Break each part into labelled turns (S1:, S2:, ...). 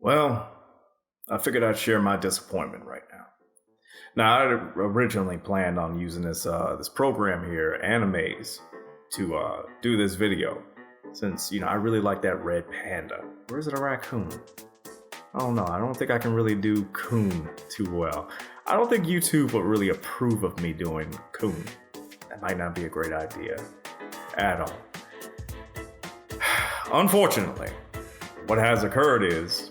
S1: Well, I figured I'd share my disappointment right now. Now, I originally planned on using this program here, Animes, to do this video, since I really like that red panda. Or is it a raccoon? I don't know. I don't think I can really do coon too well. I don't think YouTube would really approve of me doing coon. That might not be a great idea at all. Unfortunately, what has occurred is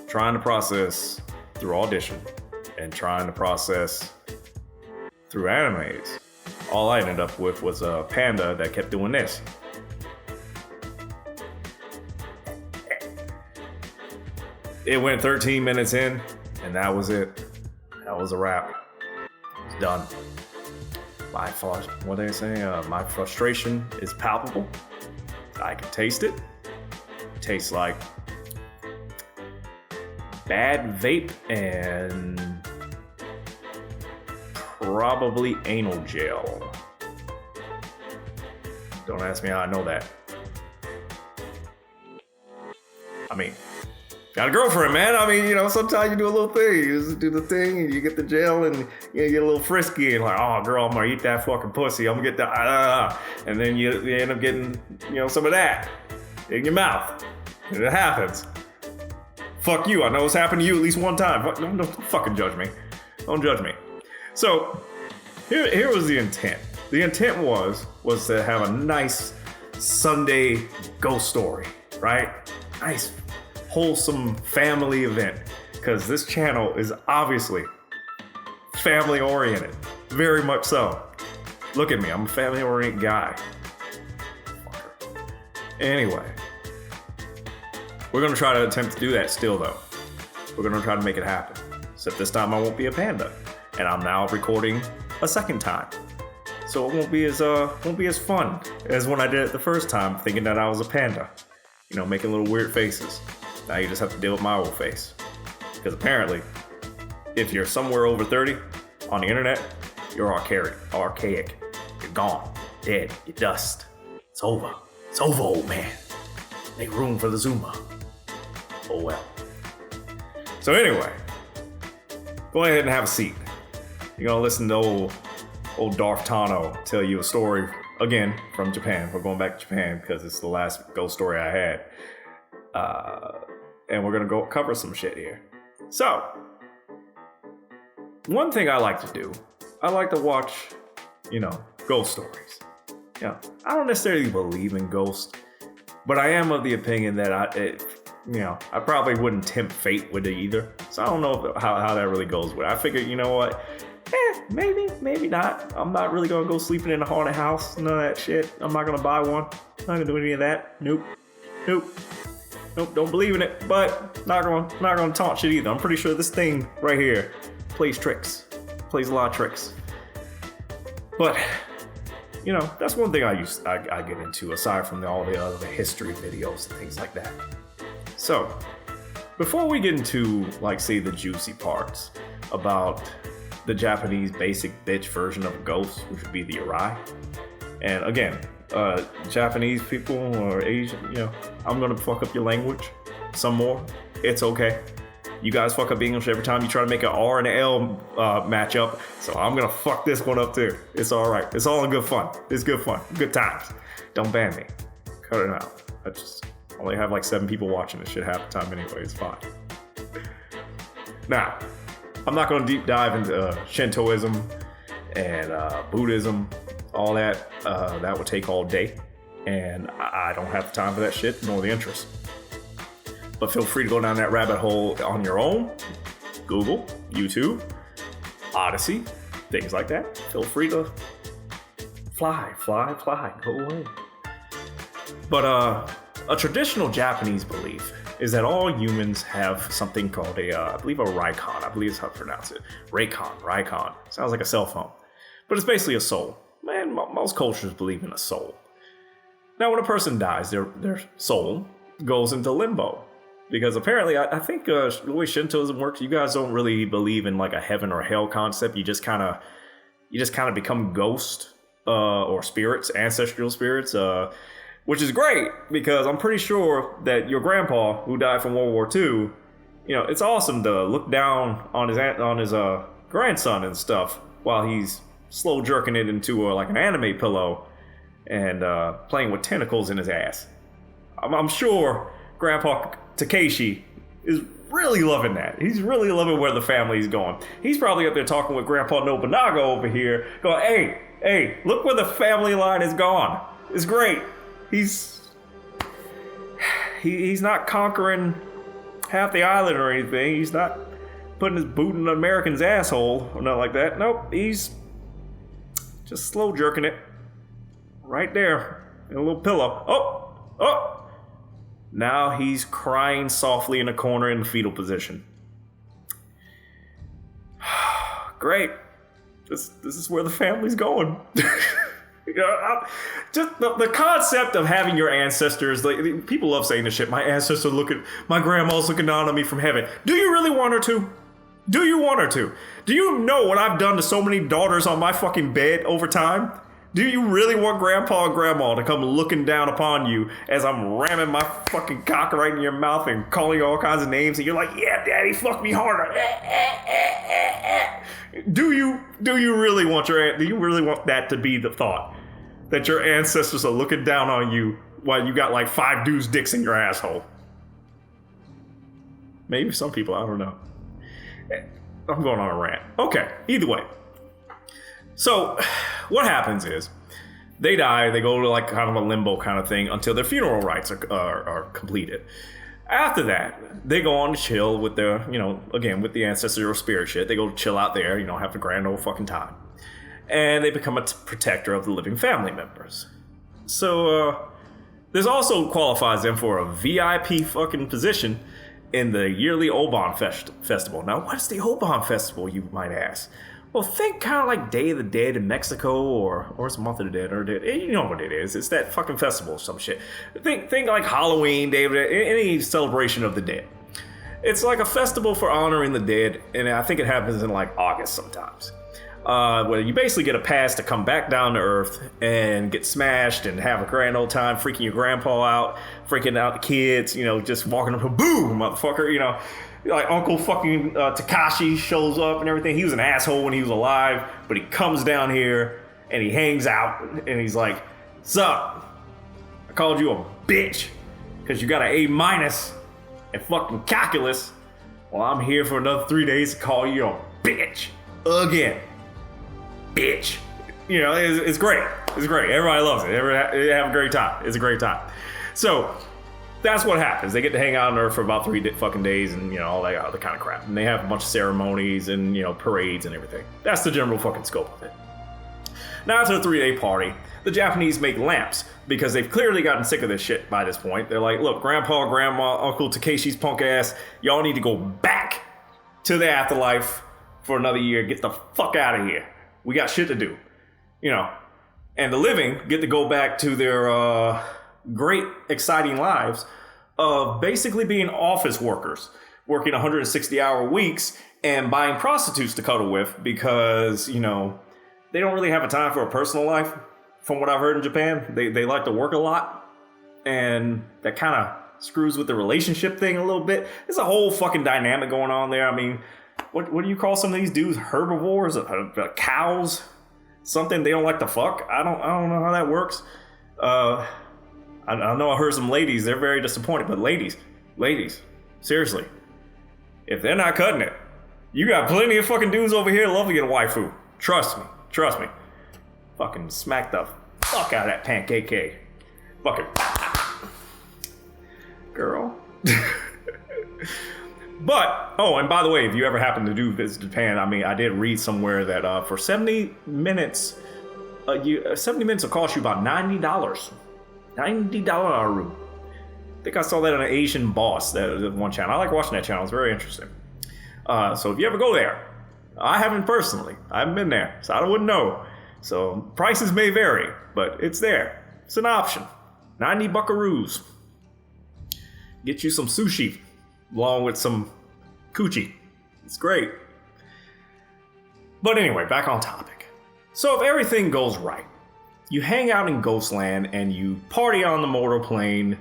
S1: trying to process through Audition and trying to process through Animes. All I ended up with was a panda that kept doing this. It went 13 minutes in, and that was it. That was a wrap. It was done. What do they say? My frustration is palpable. I can taste it. It tastes like bad vape and probably anal gel. Don't ask me how I know that. I mean, got a girlfriend, man. I mean, sometimes you do a little thing. You just do the thing and you get the gel and you get a little frisky and like, oh, girl, I'm gonna eat that fucking pussy. I'm gonna get that, and then you end up getting, some of that in your mouth. And it happens. Fuck you. I know it's happened to you at least one time. Don't fucking judge me. Don't judge me. So, here was the intent. The intent was to have a nice Sunday ghost story, right? Nice, wholesome family event. Because this channel is obviously family oriented. Very much so. Look at me. I'm a family oriented guy. Fucker. Anyway. We're going to try to attempt to do that still, though. We're going to try to make it happen. Except this time I won't be a panda. And I'm now recording a second time. So it won't be as fun as when I did it the first time, thinking that I was a panda. Making little weird faces. Now you just have to deal with my old face. Because apparently, if you're somewhere over 30 on the internet, you're archaic. You're gone. Dead. You're dust. It's over. It's over, old man. Make room for the Zuma. Oh well. So anyway, go ahead and have a seat. You're gonna listen to old Darth Tano tell you a story again from Japan. We're going back to Japan because it's the last ghost story I had. And we're gonna go cover some shit here. So, one thing I like to do, I like to watch, ghost stories. I don't necessarily believe in ghosts, but I am of the opinion that I probably wouldn't tempt fate with it either. So I don't know how that really goes with it. I figured, what? Maybe not. I'm not really gonna go sleeping in a haunted house. None of that shit. I'm not gonna buy one. Not gonna do any of that. Nope. Don't believe in it. But not gonna taunt shit either. I'm pretty sure this thing right here plays tricks. Plays a lot of tricks. But that's one thing I get into aside from all the other history videos and things like that. So, before we get into, say, the juicy parts about the Japanese basic bitch version of a ghost, which would be the Arai. And again, Japanese people or Asian, I'm gonna fuck up your language some more. It's okay. You guys fuck up English every time you try to make an R and an L match up. So I'm gonna fuck this one up too. It's all right. It's all in good fun. It's good fun. Good times. Don't ban me. Cut it out. I just only have 7 people watching this shit half the time anyway. It's fine. Now, I'm not gonna deep dive into Shintoism and Buddhism, all that. That would take all day. And I don't have the time for that shit, nor the interest. But feel free to go down that rabbit hole on your own. Google, YouTube, Odyssey, things like that. Feel free to fly, go away. But a traditional Japanese belief is that all humans have something called I believe a Raikon. I believe is how to pronounce it. Raikon. Sounds like a cell phone. But it's basically a soul. Man, most cultures believe in a soul. Now, when a person dies, their soul goes into limbo. Because apparently, I think the way Shintoism works, you guys don't really believe in a heaven or hell concept. You just kind of become ghosts or spirits, ancestral spirits. which is great because I'm pretty sure that your grandpa, who died from World War II, it's awesome to look down on his grandson and stuff while he's slow jerking it into like an anime pillow and playing with tentacles in his ass. I'm sure Grandpa Takeshi is really loving that. He's really loving where the family's going. He's probably up there talking with Grandpa Nobunaga over here, going, hey, look where the family line is gone. It's great. He's not conquering half the island or anything. He's not putting his boot in an American's asshole or nothing like that. Nope, he's just slow jerking it right there in a little pillow. Oh! Now he's crying softly in a corner in the fetal position. Great. This is where the family's going. Just the concept of having your ancestors, like, people love saying this shit. My grandma's looking down on me from heaven. Do you really want her to? Do you want her to? Do you know what I've done to so many daughters on my fucking bed over time? Do you really want Grandpa and Grandma to come looking down upon you as I'm ramming my fucking cock right in your mouth and calling you all kinds of names and you're like, yeah, daddy, fuck me harder. Do you really want that to be the thought? That your ancestors are looking down on you while you got like 5 dudes' dicks in your asshole? Maybe some people, I don't know. I'm going on a rant. Okay, either way. So, what happens is, they die, they go to like kind of a limbo kind of thing until their funeral rites are completed. After that, they go on to chill with their, again, with the ancestral spirit shit. They go chill out there, have a grand old fucking time. And they become a protector of the living family members. So, this also qualifies them for a VIP fucking position in the yearly Oban Festival. Now, what is the Oban Festival, you might ask? Well, think kind of like Day of the Dead in Mexico, or it's Month of the Dead, or you know what it is. It's that fucking festival or some shit. Think like Halloween, Day of the Dead, any celebration of the dead. It's like a festival for honoring the dead, and I think it happens in like August sometimes. Where you basically get a pass to come back down to Earth and get smashed and have a grand old time, freaking your grandpa out, freaking out the kids, just walking up, boom, motherfucker, like Uncle fucking Takashi shows up and everything. He was an asshole when he was alive, but he comes down here and he hangs out and he's like, sup? I called you a bitch because you got an A- in fucking calculus. Well, I'm here for another 3 days to call you a bitch again. Bitch. It's great. It's great. Everybody loves it. They have a great time. It's a great time. So, that's what happens. They get to hang out on Earth for about 3 fucking days and, all that other kind of crap. And they have a bunch of ceremonies and, parades and everything. That's the general fucking scope of it. Now, after the 3-day party, the Japanese make lamps because they've clearly gotten sick of this shit by this point. They're like, look, Grandpa, Grandma, Uncle Takeshi's punk ass, y'all need to go back to the afterlife for another year. Get the fuck out of here. We got shit to do. And the living get to go back to their great, exciting lives of basically being office workers, working 160-hour weeks and buying prostitutes to cuddle with because, they don't really have a time for a personal life. From what I've heard in Japan, they like to work a lot, and that kind of screws with the relationship thing a little bit. There's a whole fucking dynamic going on there. I mean, what do you call some of these dudes? Herbivores? Cows? Something they don't like to fuck? I don't know how that works. I know I heard some ladies, they're very disappointed, but ladies, seriously, if they're not cutting it, you got plenty of fucking dudes over here love to get a waifu. Trust me. Fucking smack the fuck out of that pancake cake. Fucking girl. But, and by the way, if you ever happen to do visit Japan, I did read somewhere that for 70 minutes, 70 minutes will cost you about $90. $90 room. I think I saw that on an Asian Boss, that one channel. I like watching that channel. It's very interesting. So if you ever go there, I haven't personally. I haven't been there, so I wouldn't know. So prices may vary, but it's there. It's an option. 90 buckaroos. Get you some sushi along with some coochie. It's great. But anyway, back on topic. So if everything goes right, you hang out in Ghostland and you party on the mortal plane,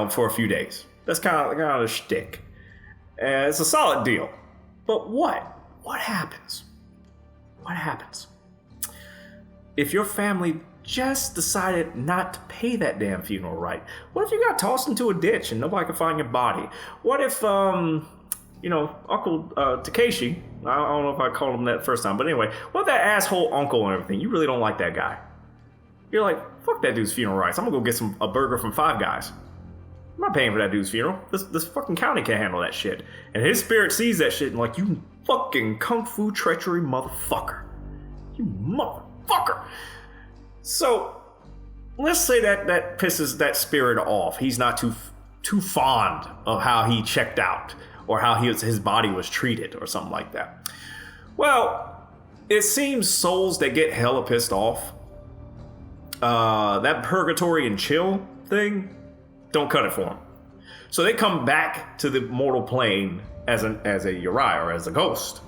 S1: for a few days. That's kind of the shtick. And it's a solid deal. But what? What happens? What happens? If your family just decided not to pay that damn funeral right, what if you got tossed into a ditch and nobody could find your body? What if, Uncle Takeshi, I don't know if I called him that first time, but anyway, what if that asshole uncle and everything, you really don't like that guy? You're like, fuck that dude's funeral rights. I'm gonna go get a burger from Five Guys. I'm not paying for that dude's funeral. This fucking county can't handle that shit. And his spirit sees that shit and like, you fucking kung fu treachery motherfucker. You motherfucker. So, let's say that pisses that spirit off. He's not too fond of how he checked out or how his body was treated or something like that. Well, it seems souls that get hella pissed off, that purgatory and chill thing, don't cut it for them. So they come back to the mortal plane as a Uriah or as a ghost,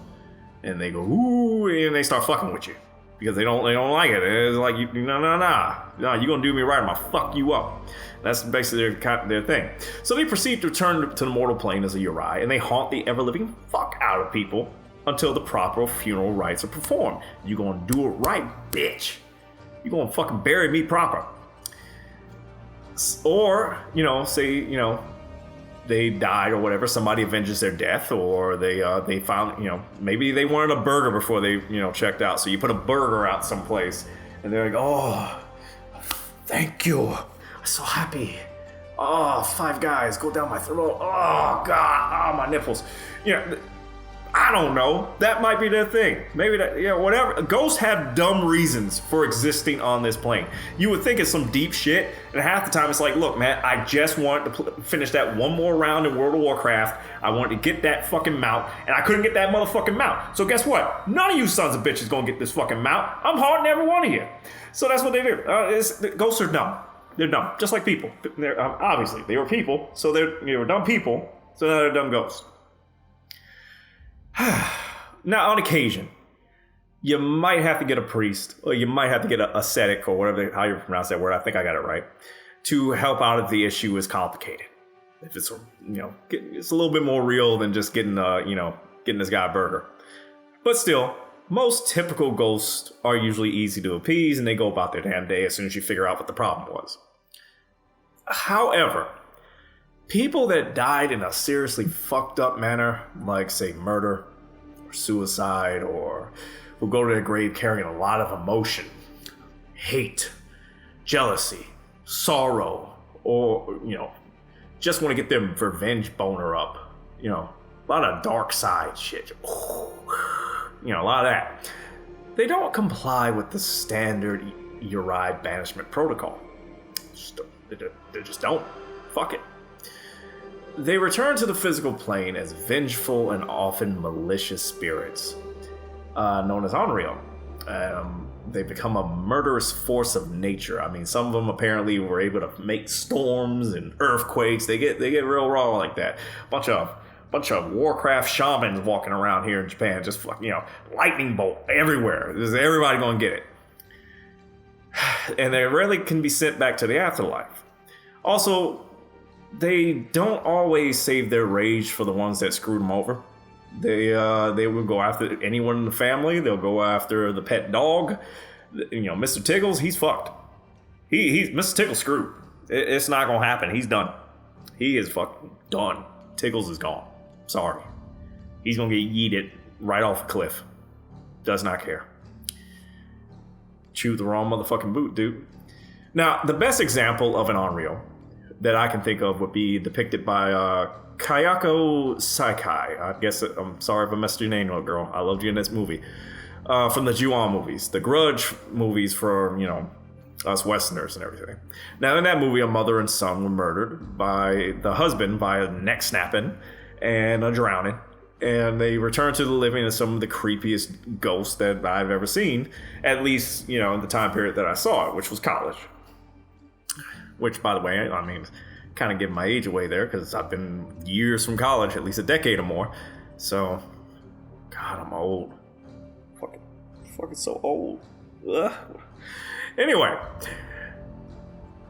S1: and they go ooh, and they start fucking with you because they don't like it. It's like no, you gonna do me right, I'm gonna fuck you up. That's basically their thing. So they proceed to return to the mortal plane as a Uriah, and they haunt the ever living fuck out of people until the proper funeral rites are performed. You gonna do it right, bitch. You gonna fucking bury me proper. Or, say, they died or whatever, somebody avenges their death, or they found, maybe they wanted a burger before they, checked out. So you put a burger out someplace and they're like, oh, thank you. I'm so happy. Oh, Five Guys go down my throat. Oh, God. Oh, my nipples. I don't know. That might be their thing. Maybe that, whatever. Ghosts have dumb reasons for existing on this plane. You would think it's some deep shit, and half the time it's like, look, man, I just wanted to finish that one more round in World of Warcraft. I wanted to get that fucking mount, and I couldn't get that motherfucking mount. So guess what? None of you sons of bitches gonna get this fucking mount. I'm hard every one of you. So that's what they do. Ghosts are dumb. They're dumb, just like people. Obviously, they were people, so they were dumb people, so now they're dumb ghosts. Now, on occasion, you might have to get a priest, or you might have to get a ascetic, or whatever how you pronounce that word. I think I got it right, to help out if the issue is complicated. If it's it's a little bit more real than just getting this guy a burger. But still, most typical ghosts are usually easy to appease, and they go about their damn day as soon as you figure out what the problem was. However, people that died in a seriously fucked up manner, like, say, murder or suicide, or who go to their grave carrying a lot of emotion, hate, jealousy, sorrow, or, just want to get their revenge boner up. A lot of dark side shit. A lot of that. They don't comply with the standard Uriah banishment protocol. They just don't. Fuck it. They return to the physical plane as vengeful and often malicious spirits, known as Onryo. They become a murderous force of nature. I mean, some of them apparently were able to make storms and earthquakes. They get real raw like that. Bunch of Warcraft shamans walking around here in Japan, just lightning bolt everywhere. There's everybody gonna get it, and they rarely can be sent back to the afterlife. Also, they don't always save their rage for the ones that screwed them over. They will go after anyone in the family. They'll go after the pet dog. Mr. Tiggles, he's fucked. He's Mr. Tiggles screwed. It's not gonna happen. He's done. He is fucking done. Tiggles is gone. Sorry. He's gonna get yeeted right off a cliff. Does not care. Chewed the wrong motherfucking boot, dude. Now, the best example of an Onryo that I can think of would be depicted by Kayako Saikai. I guess I'm sorry if I messed your name up, girl. I loved you in this movie. From the Ju-on movies, the Grudge movies for, us Westerners and everything. Now, in that movie, a mother and son were murdered by the husband by a neck snapping and a drowning. And they returned to the living as some of the creepiest ghosts that I've ever seen, at least, in the time period that I saw it, which was college. Which, by the way, I mean, kind of giving my age away there, because I've been years from college, at least a decade or more. So, God, I'm old. Fucking so old. Ugh. Anyway,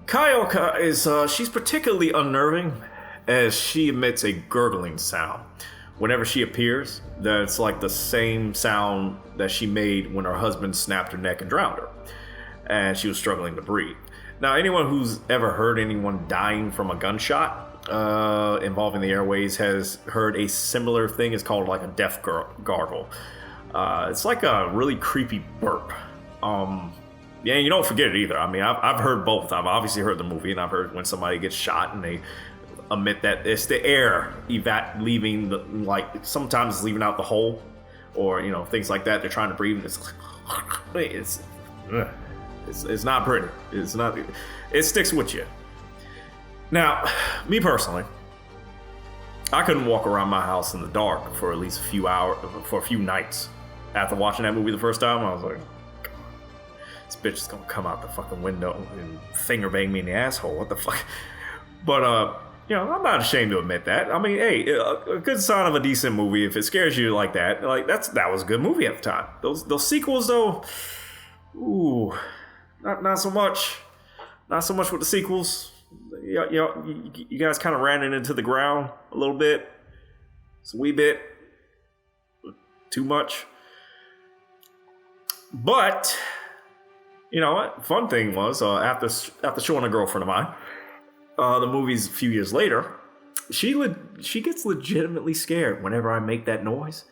S1: Kyoka is, she's particularly unnerving as she emits a gurgling sound. Whenever she appears, that's like the same sound that she made when her husband snapped her neck and drowned her, and she was struggling to breathe. Now, anyone who's ever heard anyone dying from a gunshot involving the airways has heard a similar thing. It's called like a death gargle. It's like a really creepy burp. Yeah, and you don't forget it either. I mean, I've heard both. I've obviously heard the movie, and I've heard when somebody gets shot and they emit that. It's the air leaving, like sometimes it's leaving out the hole, or things like that. They're trying to breathe, and it's not pretty. It's not. It sticks with you. Now, me personally, I couldn't walk around my house in the dark for at least a few hours, for a few nights. After watching that movie the first time, I was like, this bitch is gonna come out the fucking window and finger bang me in the asshole. What the fuck? But, I'm not ashamed to admit that. I mean, hey, a good sign of a decent movie, if it scares you like that, that was a good movie at the time. Those sequels, though, ooh, not so much. Not so much with the sequels. You guys kind of ran it into the ground a little bit. It's a wee bit. Too much. But, you know what? Fun thing was, after showing a girlfriend of mine, the movies a few years later, she gets legitimately scared whenever I make that noise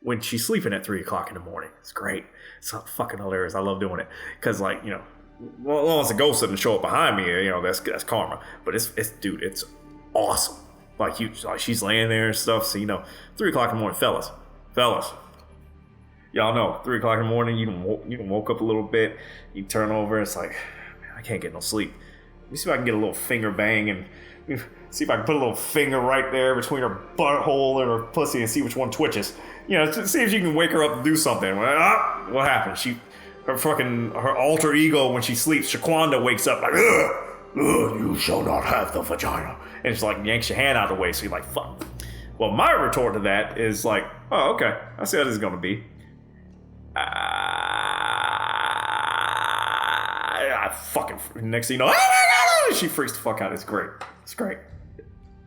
S1: when she's sleeping at 3 o'clock in the morning. It's great. It's fucking hilarious. I love doing it. Because, well, as long as the ghost doesn't show up behind me, that's karma. But it's awesome. Like she's laying there and stuff. So 3 o'clock in the morning, fellas, y'all know 3 o'clock in the morning. You can woke up a little bit. You turn over. It's like, man, I can't get no sleep. Let me see if I can get a little finger bang and see if I can put a little finger right there between her butthole and her pussy and see which one twitches. To see if you can wake her up to do something. What happened? Her alter ego when she sleeps, Shaquanda wakes up like, you shall not have the vagina. And it's like yanks your hand out of the way, so you're like, fuck. Well, my retort to that is like, oh, okay, I see how this is gonna be. I fucking, next thing you know, she freaks the fuck out. It's great. It's great.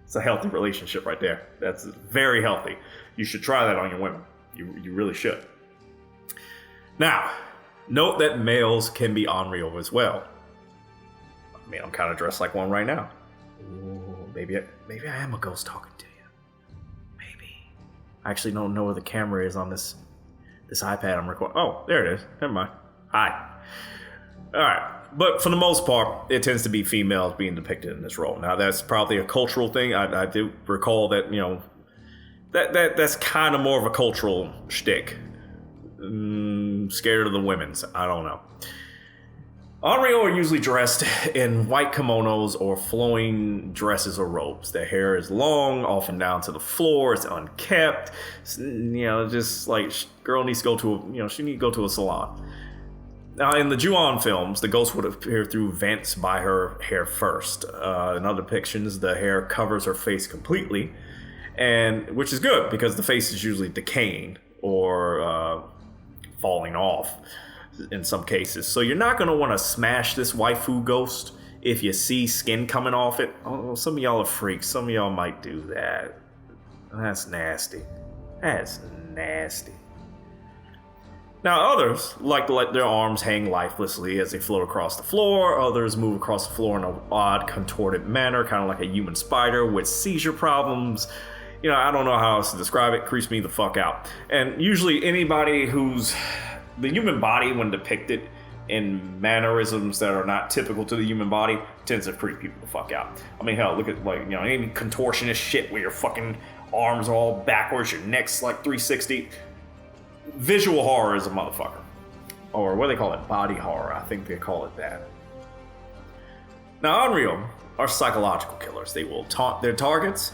S1: It's a healthy relationship right there. That's very healthy. You should try that on your women. You really should. Now, note that males can be Onryo as well. I mean, I'm kind of dressed like one right now. Ooh, maybe I am a ghost talking to you. Maybe. I actually don't know where the camera is on this iPad I'm recording. Oh, there it is. Never mind. Hi. All right. But for the most part, it tends to be females being depicted in this role. Now, that's probably a cultural thing. I do recall that, that's kind of more of a cultural shtick. Scared of the women's. I don't know. Onryo are usually dressed in white kimonos or flowing dresses or robes. Their hair is long, often down to the floor. It's unkept. Just like girl needs to go to she needs to go to a salon. Now, in the Ju-on films, the ghost would appear through vents by her hair first. In other depictions, the hair covers her face completely, and which is good because the face is usually decaying or falling off in some cases. So you're not going to want to smash this waifu ghost if you see skin coming off it. Oh, some of y'all are freaks. Some of y'all might do that. That's nasty. That's nasty. Now, others like to let their arms hang lifelessly as they float across the floor. Others move across the floor in an odd, contorted manner, kind of like a human spider with seizure problems. I don't know how else to describe it. Creeps me the fuck out. And usually anybody who's... The human body, when depicted in mannerisms that are not typical to the human body, tends to freak people the fuck out. I mean, hell, look at, any contortionist shit where your fucking arms are all backwards, your neck's like 360. Visual horror is a motherfucker. Or what do they call it? Body horror. I think they call it that. Now, Onryo are psychological killers. They will taunt their targets,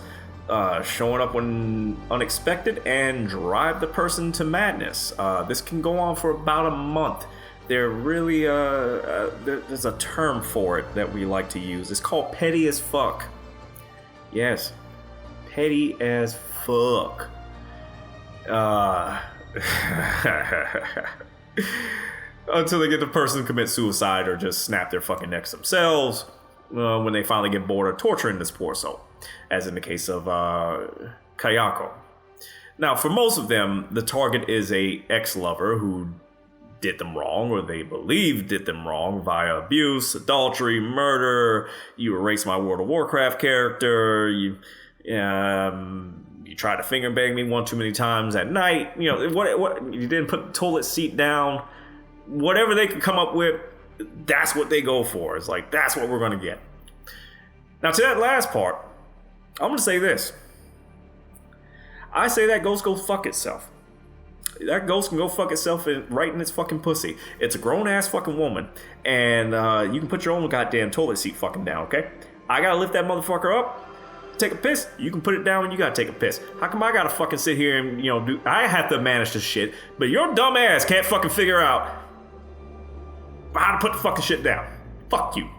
S1: showing up when unexpected, and drive the person to madness. This can go on for about a month. They're really, there's a term for it that we like to use. It's called petty as fuck. Yes, petty as fuck. until they get the person to commit suicide or just snap their fucking necks themselves when they finally get bored of torturing this poor soul, as in the case of Kayako. Now, for most of them, the target is a ex-lover who did them wrong, or they believe did them wrong via abuse, adultery, murder. You erase my World of Warcraft character. You tried to finger bang me one too many times at night. You know what? You didn't put the toilet seat down. Whatever they could come up with, that's what they go for. It's like, that's what we're going to get. Now, to that last part, I'm going to say this. I say that ghost go fuck itself. That ghost can go fuck itself right in its fucking pussy. It's a grown-ass fucking woman. And you can put your own goddamn toilet seat fucking down, okay? I gotta lift that motherfucker up, take a piss. You can put it down when you gotta take a piss. How come I gotta fucking sit here and, I have to manage this shit, but your dumb ass can't fucking figure out how to put the fucking shit down? Fuck you.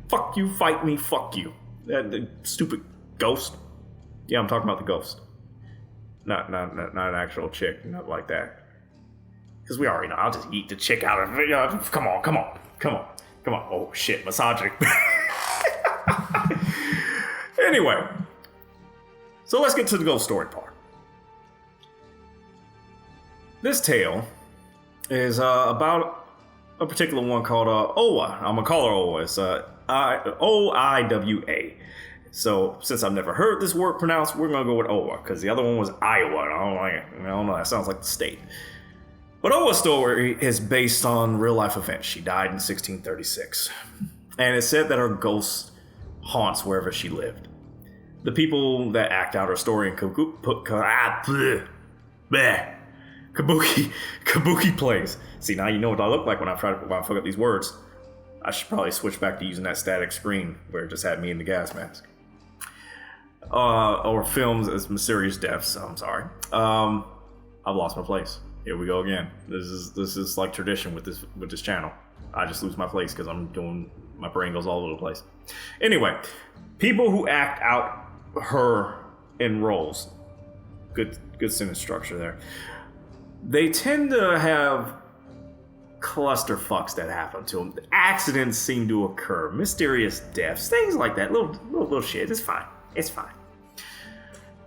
S1: Fuck you, fight me, fuck you. That stupid ghost. Yeah, I'm talking about the ghost. Not an actual chick, not like that. Because we already know, I'll just eat the chick out of it. Come on. Oh shit, misogyny. Anyway, so let's get to the ghost story part. This tale is about a particular one called Owa. I'm gonna call her Owa. It's Oiwa. So, since I've never heard this word pronounced, we're going to go with Owa, because the other one was Iowa. I don't know, that sounds like the state. But Owa's story is based on real-life events. She died in 1636. And it's said that her ghost haunts wherever she lived. The people that act out her story in Kabuki plays. See, now you know what I look like when I fuck up these words. I should probably switch back to using that static screen where it just had me in the gas mask. Or films as mysterious deaths. I'm sorry. I've lost my place. Here we go again. This is like tradition with this channel. I just lose my place because my brain goes all over the place. Anyway, people who act out her in roles. Good sentence structure there. They tend to have clusterfucks that happen to them. Accidents seem to occur. Mysterious deaths. Things like that. Little shit. It's fine.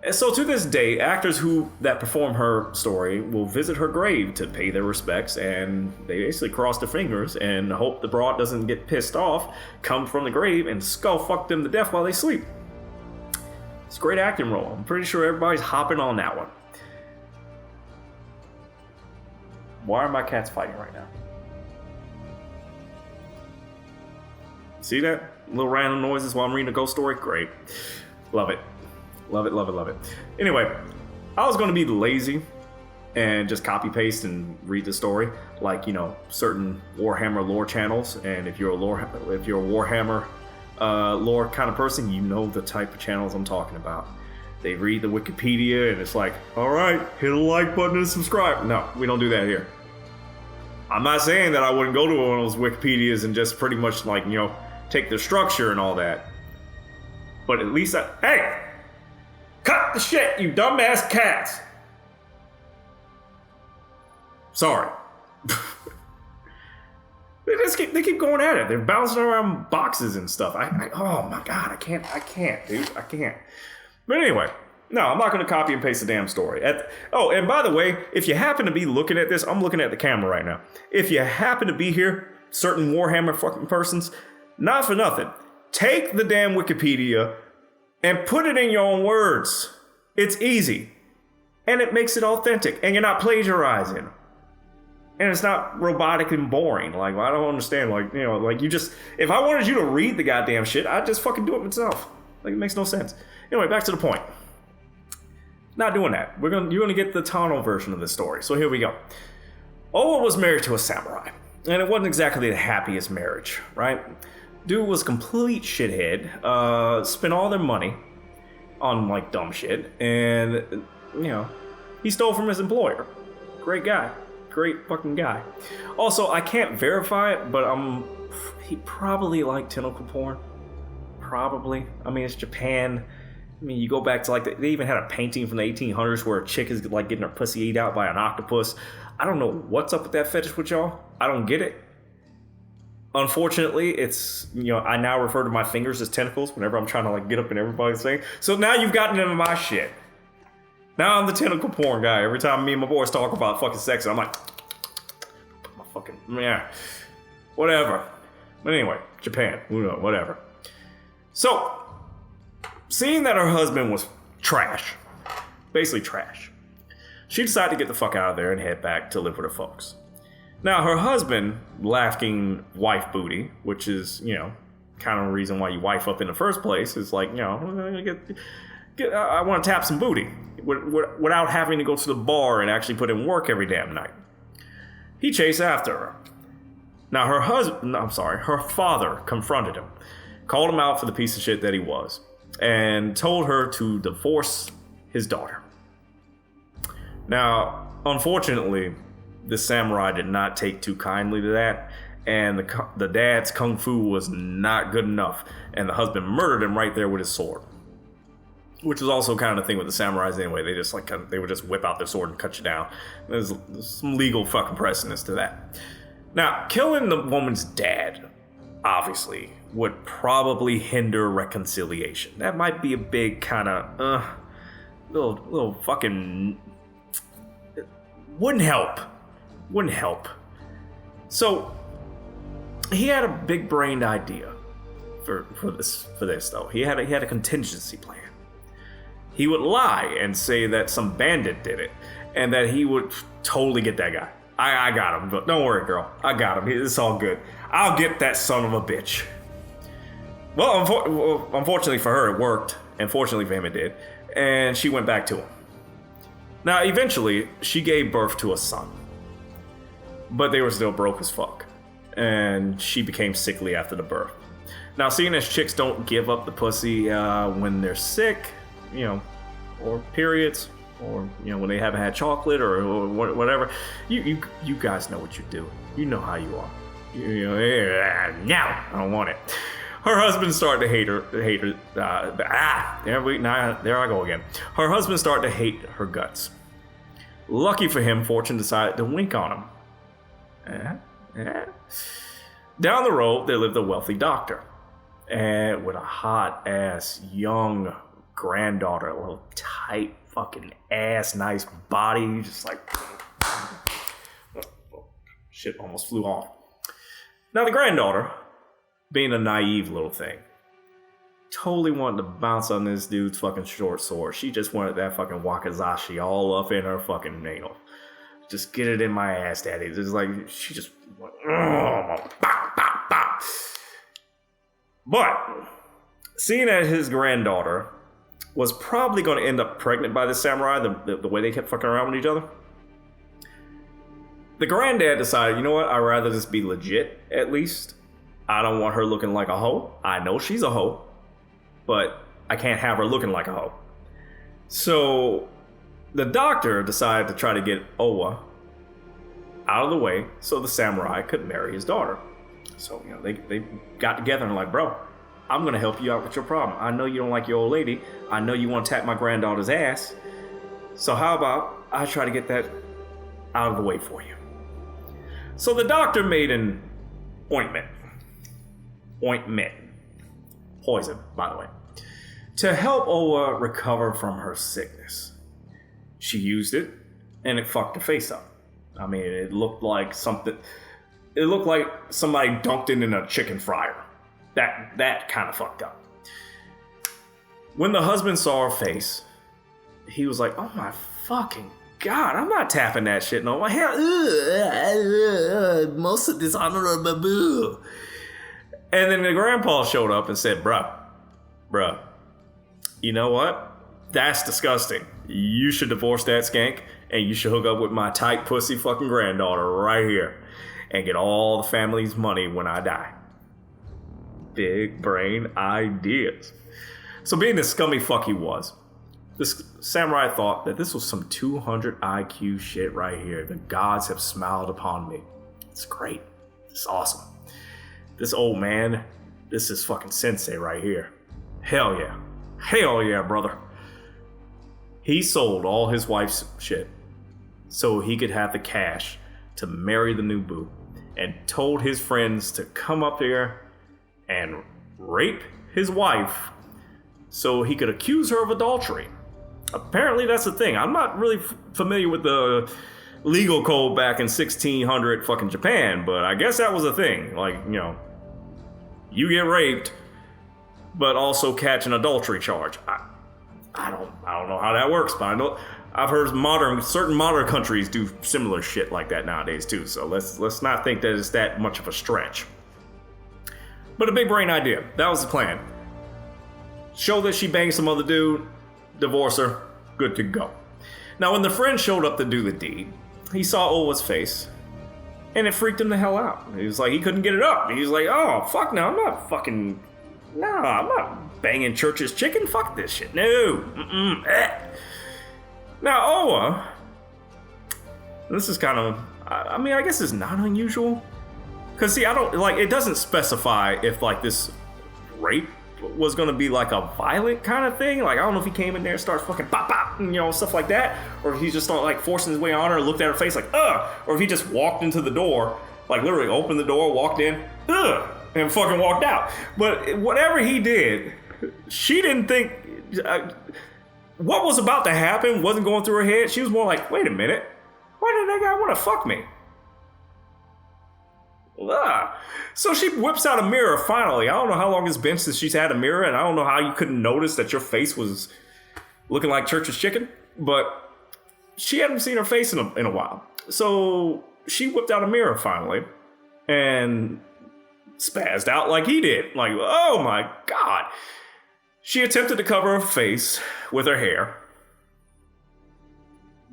S1: And so to this day, actors that perform her story will visit her grave to pay their respects, and they basically cross their fingers and hope the broad doesn't get pissed off, come from the grave, and skull fuck them to death while they sleep. It's a great acting role. I'm pretty sure everybody's hopping on that one. Why are my cats fighting right now? See that? Little random noises while I'm reading a ghost story? Great. Love it. Anyway, I was going to be lazy and just copy paste and read the story like, certain Warhammer lore channels. And if you're a Warhammer lore kind of person, you know the type of channels I'm talking about. They read the Wikipedia and it's like, all right, hit the like button and subscribe. No, we don't do that here. I'm not saying that I wouldn't go to one of those Wikipedias and just pretty much take the structure and all that. But at least hey! Cut the shit, you dumbass cats! Sorry. They keep going at it. They're bouncing around boxes and stuff. Oh my god, I can't, dude. I can't. But anyway, no, I'm not going to copy and paste the damn story. And by the way, if you happen to be looking at this, I'm looking at the camera right now. If you happen to be here, certain Warhammer fucking persons, not for nothing, take the damn Wikipedia and put it in your own words. It's easy. And it makes it authentic. And you're not plagiarizing. And it's not robotic and boring. I don't understand. You just... If I wanted you to read the goddamn shit, I'd just fucking do it myself. It makes no sense. Anyway, back to the point. Not doing that. You're gonna get the Tano version of this story. So here we go. Owa was married to a samurai. And it wasn't exactly the happiest marriage, right? Dude was complete shithead, spent all their money on dumb shit, and he stole from his employer. Great guy, great fucking guy. Also, I can't verify it, but he probably liked tentacle porn. Probably. I mean, it's Japan. I mean, you go back to they even had a painting from the 1800s where a chick is getting her pussy eat out by an octopus. I don't know what's up with that fetish with y'all. I don't get it. Unfortunately, it's, I now refer to my fingers as tentacles whenever I'm trying to like get up in everybody's thing. So now you've gotten into my shit. Now I'm the tentacle porn guy. Every time me and my boys talk about fucking sex, I'm like, my fucking, yeah, whatever. But anyway, Japan, whatever. So, seeing that her husband was trash, basically trash, she decided to get the fuck out of there and head back to live with her folks. Now, her husband, lacking wife booty, which is, kind of the reason why you wife up in the first place, is like, I want to tap some booty without having to go to the bar and actually put in work every damn night. He chased after her. Now, her father confronted him, called him out for the piece of shit that he was, and told her to divorce his daughter. Now, unfortunately, the samurai did not take too kindly to that, and the dad's kung fu was not good enough, and the husband murdered him right there with his sword. Which is also kind of the thing with the samurais anyway. They just they would just whip out their sword and cut you down. There's some legal fucking precedence to that. Now, killing the woman's dad, obviously, would probably hinder reconciliation. That might be a big kind of, little fucking, wouldn't help. So, he had a big-brained idea for this though. He had a contingency plan. He would lie and say that some bandit did it, and that he would totally get that guy. I got him, but don't worry, girl. I got him. It's all good. I'll get that son of a bitch. Well, unfortunately for her, it worked. And fortunately for him, it did. And she went back to him. Now, eventually, she gave birth to a son. But they were still broke as fuck. And she became sickly after the birth. Now, seeing as chicks don't give up the pussy when they're sick, or periods, or when they haven't had chocolate or whatever, you guys know what you do. You know how you are. Now I don't want it. Her husband started to hate her. There I go again. Her husband started to hate her guts. Lucky for him, Fortune decided to wink on him. Down the road, there lived a wealthy doctor, and with a hot ass young granddaughter, a little tight fucking ass, nice body, just like shit almost flew off. Now the granddaughter, being a naive little thing, totally wanted to bounce on this dude's fucking short sword. She just wanted that fucking wakizashi all up in her fucking nail. Just get it in my ass, daddy. It's like she just went, But seeing that his granddaughter was probably going to end up pregnant by the samurai, the way they kept fucking around with each other, the granddad decided, you know what, I'd rather just be legit, at least. I don't want her looking like a hoe. I know she's a hoe, but I can't have her looking like a hoe. So the doctor decided to try to get Owa out of the way so the samurai could marry his daughter. So, they got together and like, bro, I'm going to help you out with your problem. I know you don't like your old lady. I know you want to tap my granddaughter's ass. So how about I try to get that out of the way for you? So the doctor made an ointment. Poison, by the way. To help Owa recover from her sickness. She used it, and it fucked her face up. I mean, it looked like somebody dunked it in a chicken fryer. That kind of fucked up. When the husband saw her face, he was like, oh my fucking God, I'm not tapping that shit no more. Hell, most of this honorable. And then the grandpa showed up and said, bruh, you know what? That's disgusting. You should divorce that skank, and you should hook up with my tight pussy fucking granddaughter right here and get all the family's money when I die. Big brain ideas. So being the scummy fuck he was, this samurai thought that this was some 200 IQ shit right here. The gods have smiled upon me. It's great. It's awesome. This old man, this is fucking sensei right here. Hell yeah. Hell yeah, brother. He sold all his wife's shit, so he could have the cash to marry the new boo, and told his friends to come up here and rape his wife so he could accuse her of adultery. Apparently that's the thing. I'm not really familiar with the legal code back in 1600 fucking Japan, but I guess that was a thing. Like, you know, you get raped, but also catch an adultery charge. I don't know how that works, but I've heard certain modern countries do similar shit like that nowadays too. So let's not think that it's that much of a stretch. But a big brain idea. That was the plan. Show that she banged some other dude, divorce her, good to go. Now when the friend showed up to do the deed, he saw Owa's face, and it freaked him the hell out. He was like, he couldn't get it up. He was like, oh, fuck no, I'm not banging Church's chicken. Fuck this shit. No. Now, Owa, this is kind of, I mean, I guess it's not unusual. Because, see, it doesn't specify if, like, this rape was going to be, like, a violent kind of thing. Like, I don't know if he came in there and started fucking pop, pop, and, you know, stuff like that. Or if he just started, like, forcing his way on her and looked at her face like, ugh. Or if he just walked into the door, like, literally opened the door, walked in, ugh, and fucking walked out. But whatever he did, she didn't think... what was about to happen wasn't going through her head. She was more like, wait a minute. Why did that guy want to fuck me? So she whips out a mirror finally. I don't know how long it's been since she's had a mirror, and I don't know how you couldn't notice that your face was looking like Church's chicken, but she hadn't seen her face in a while. So she whipped out a mirror finally and spazzed out like he did. Like, oh my God. She attempted to cover her face with her hair.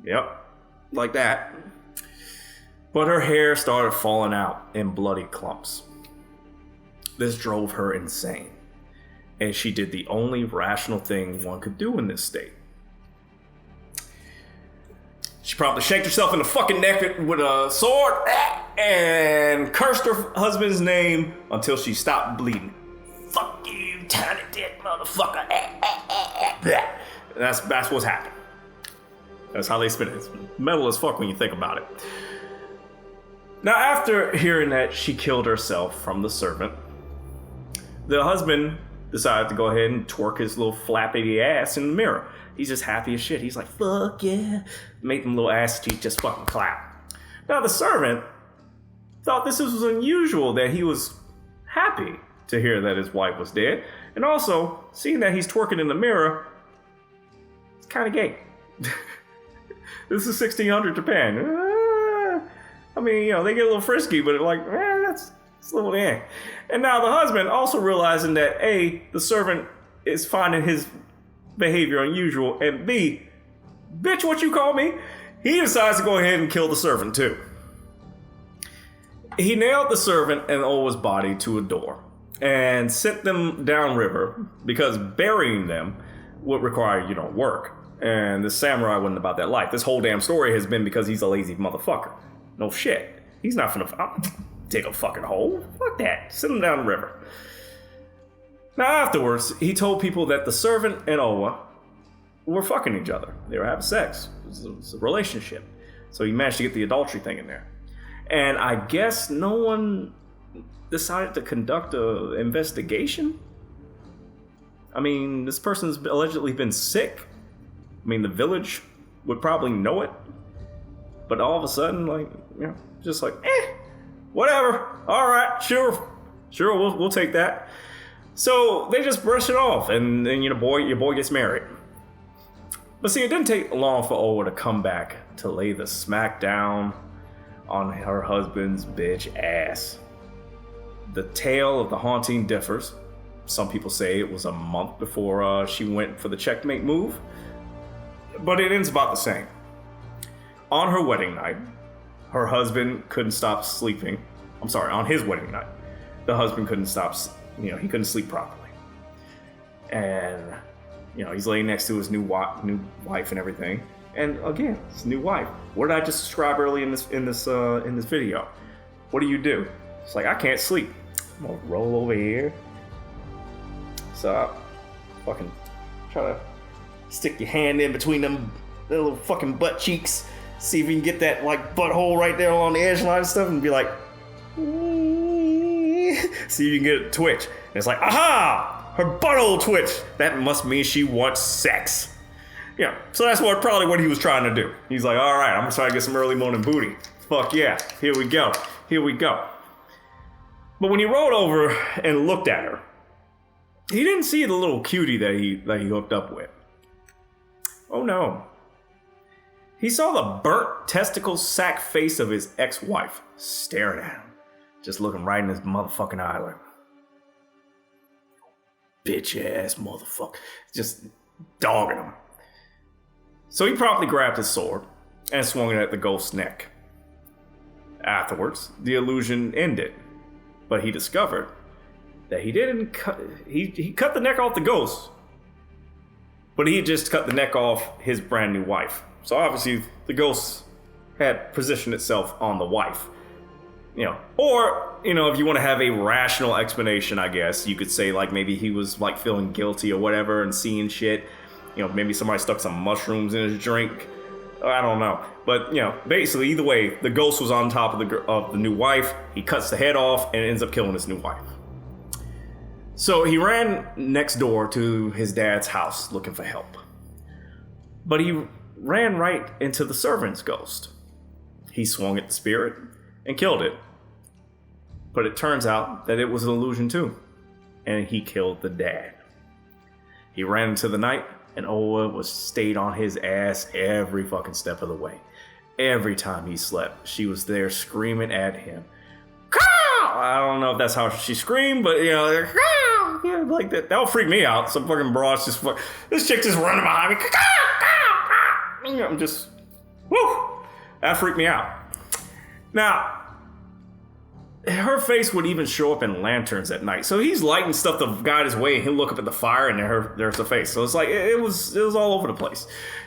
S1: Yep, like that. But her hair started falling out in bloody clumps. This drove her insane, and she did the only rational thing one could do in this state. She promptly shanked herself in the fucking neck with a sword and cursed her husband's name until she stopped bleeding. Fuck you, tiny dick motherfucker. That's what's happened. That's how they spin it. It's metal as fuck when you think about it. Now, after hearing that she killed herself from the servant, the husband decided to go ahead and twerk his little flappity ass in the mirror. He's just happy as shit. He's like, fuck yeah. Make them little ass cheeks just fucking clap. Now, the servant thought this was unusual that he was happy to hear that his wife was dead. And also, seeing that he's twerking in the mirror, it's kind of gay. This is 1600 Japan. I mean, you know, they get a little frisky, but like, that's a little And now the husband also realizing that A, the servant is finding his behavior unusual, and B, bitch, what you call me? He decides to go ahead and kill the servant too. He nailed the servant and Owa's body to a door and sent them downriver because burying them would require, you know, work. And the samurai wasn't about that life. This whole damn story has been because he's a lazy motherfucker. No shit. He's not finna dig a fucking hole. Fuck that. Send him down the river. Now afterwards, he told people that the servant and Owa were fucking each other. They were having sex. It was a relationship. So he managed to get the adultery thing in there. And I guess no one decided to conduct an investigation. I mean, this person's allegedly been sick. I mean, the village would probably know it. But all of a sudden, like, you know, just like, whatever. All right, sure, we'll take that. So they just brush it off, and then your boy gets married. But see, it didn't take long for Owa to come back to lay the smack down on her husband's bitch ass. The tale of the haunting differs. Some people say it was a month before she went for the checkmate move, but it ends about the same. On her wedding night, her husband couldn't stop sleeping. I'm sorry, on his wedding night, the husband couldn't stop, he couldn't sleep properly. And, he's laying next to his new wife and everything. And again, his new wife. What did I just describe early in this video? What do? It's like, I can't sleep. I'm gonna roll over here. So, fucking try to stick your hand in between them little fucking butt cheeks. See if you can get that like butthole right there along the edge line and stuff, and be like, see if you can get it twitch. And it's like, aha! Her butthole twitch. That must mean she wants sex. Yeah, so that's probably what he was trying to do. He's like, all right, I'm gonna try to get some early morning booty. Fuck yeah, here we go. But when he rolled over and looked at her, he didn't see the little cutie that he hooked up with. Oh no. He saw the burnt testicle sack face of his ex-wife staring at him, just looking right in his motherfucking eye like, bitch ass motherfucker, just dogging him. So he promptly grabbed his sword and swung it at the ghost's neck. Afterwards, the illusion ended, but he discovered that he didn't cut. He cut the neck off the ghost, but he just cut the neck off his brand new wife. So obviously, the ghost had positioned itself on the wife. Or if you want to have a rational explanation, I guess you could say like maybe he was like feeling guilty or whatever and seeing shit. Maybe somebody stuck some mushrooms in his drink. I don't know. But, basically, either way, the ghost was on top of the new wife. He cuts the head off and ends up killing his new wife. So he ran next door to his dad's house looking for help. But he ran right into the servant's ghost. He swung at the spirit and killed it. But it turns out that it was an illusion too. And he killed the dad. He ran into the night. And Oa stayed on his ass every fucking step of the way. Every time he slept, she was there screaming at him. Caw! I don't know if that's how she screamed, but yeah, like that would freak me out. Some fucking broads this chick just running behind me. I'm just, whoo! That freaked me out. Now, her face would even show up in lanterns at night. So he's lighting stuff to guide his way, and he'll look up at the fire, and there's her face. So it's like it was all over the place.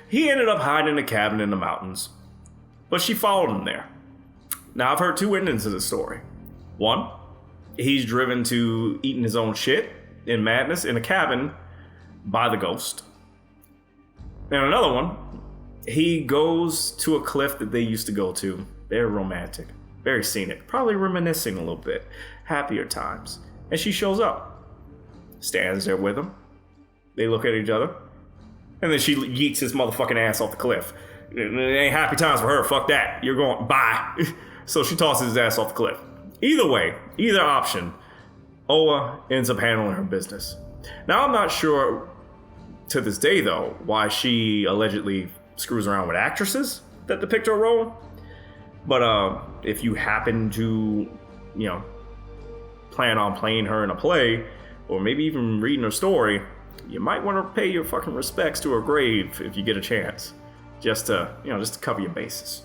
S1: He ended up hiding in a cabin in the mountains, but she followed him there. Now I've heard two endings of the story. One, he's driven to eating his own shit in madness in a cabin by the ghost. And another one, he goes to a cliff that they used to go to. Very romantic. Very scenic, probably reminiscing a little bit, happier times. And she shows up, stands there with him. They look at each other, and then she yeets his motherfucking ass off the cliff. It ain't happy times for her, fuck that. You're going, bye. So she tosses his ass off the cliff. Either way, either option, Oa ends up handling her business. Now I'm not sure to this day though, why she allegedly screws around with actresses that depict her role. But if you happen to, plan on playing her in a play, or maybe even reading her story, you might want to pay your fucking respects to her grave if you get a chance, just to cover your bases.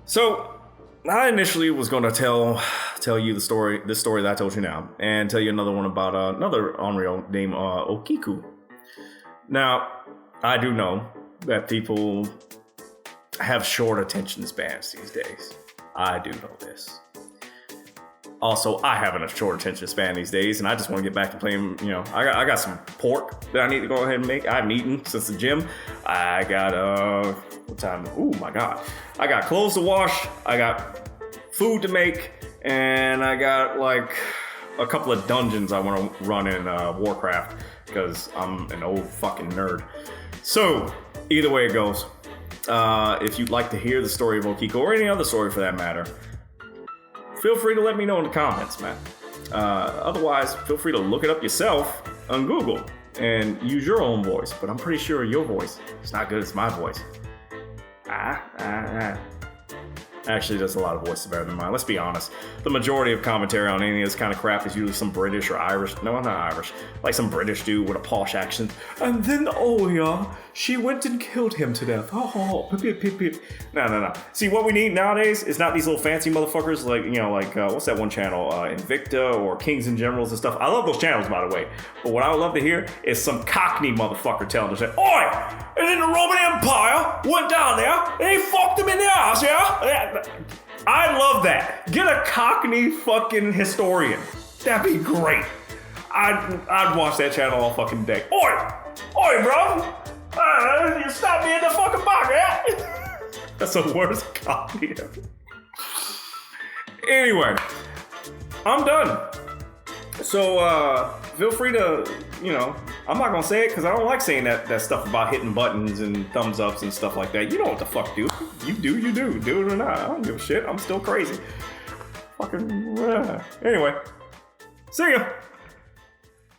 S1: So I initially was going to tell you this story that I told you now, and tell you another one about another Onryo named Okiku. Now, I do know that people have short attention spans these days. I do know this. Also, I have a short attention span these days, and I just want to get back to playing. I got some pork that I need to go ahead and make. I haven't eaten since the gym. I got what time? Oh my god! I got clothes to wash. I got food to make, and I got like a couple of dungeons I want to run in Warcraft because I'm an old fucking nerd. So either way it goes. If you'd like to hear the story of Okiko, or any other story for that matter, feel free to let me know in the comments, man. Otherwise, feel free to look it up yourself on Google and use your own voice. But I'm pretty sure your voice is not good as my voice. Actually, there's a lot of voices better than mine. Let's be honest. The majority of commentary on any of this kind of crap is usually some British or Irish. No, I'm not Irish. Like some British dude with a posh accent. And then, oh yeah, she went and killed him to death. Oh, pip, pip, pip. No. See, what we need nowadays is not these little fancy motherfuckers like, what's that one channel? Invicta or Kings and Generals and stuff. I love those channels, by the way. But what I would love to hear is some Cockney motherfucker telling us, oi! And then the Roman Empire went down there and he fucked him in the ass, yeah? I love that. Get a Cockney fucking historian. That'd be great. I'd watch that channel all fucking day. Oi, bro. You stopped me in the fucking box, yeah? That's the worst copy ever. Anyway, I'm done. So feel free to, I'm not gonna say it because I don't like saying that stuff about hitting buttons and thumbs ups and stuff like that. You know what the fuck, dude. You do. Do it or not. I don't give a shit. I'm still crazy. Fucking. Anyway, see ya.